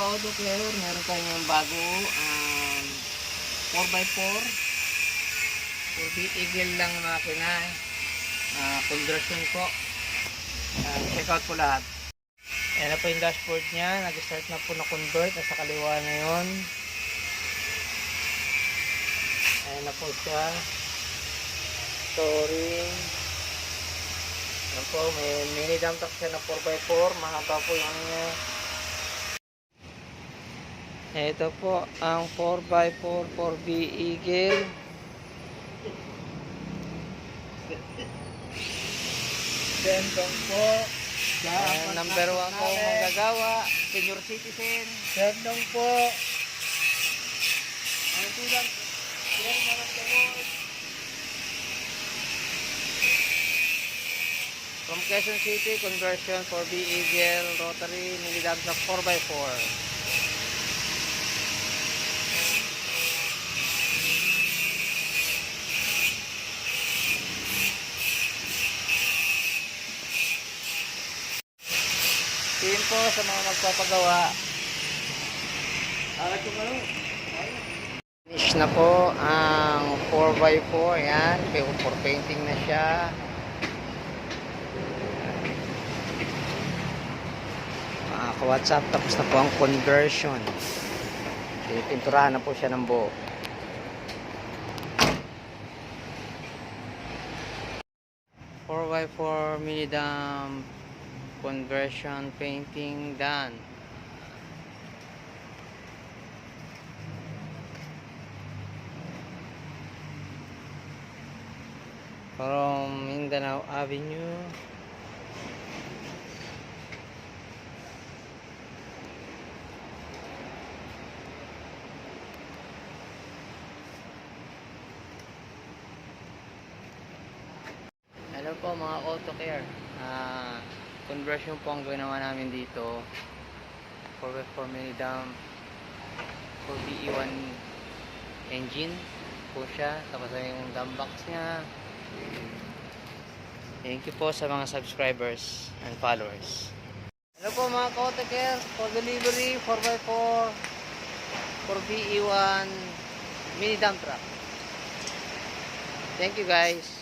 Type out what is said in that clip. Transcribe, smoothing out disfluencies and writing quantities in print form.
auto care, meron tayong bago 4x4 for Eagle lang makina, conversion po. Check out po lahat. Ayan na po yung dashboard nya, nag-start na po na convert, nasa kaliwa na yun. Ayan na po siya, storing. Ayan po, may mini dump truck siya na 4x4, mahaba po yung ano niya. Ito po ang 4x4 4B Eagle. Sendong po. Number 1 po manggagawa, senior citizen. Sendong po. Ano po lang? From Quezon City, conversion 4B Eagle, rotary, mini dump truck 4x4. Team po sa mga magpapagawa. Finish na po ang 4x4. Yan, for painting na siya. Ka-WhatsApp, tapos na po ang conversion. Pinturahan na po siya ng buo. (4x4) mini dump conversion painting done. From Mindanao Avenue. Hello po mga auto care. Conversion po ang ginawa namin dito. 4x4 mini dump for BE1 engine po siya. Tapos yung dump box nya. Thank you po sa mga subscribers and followers. Hello po mga auto care. For delivery 4x4 for BE1 mini dump truck. Thank you guys.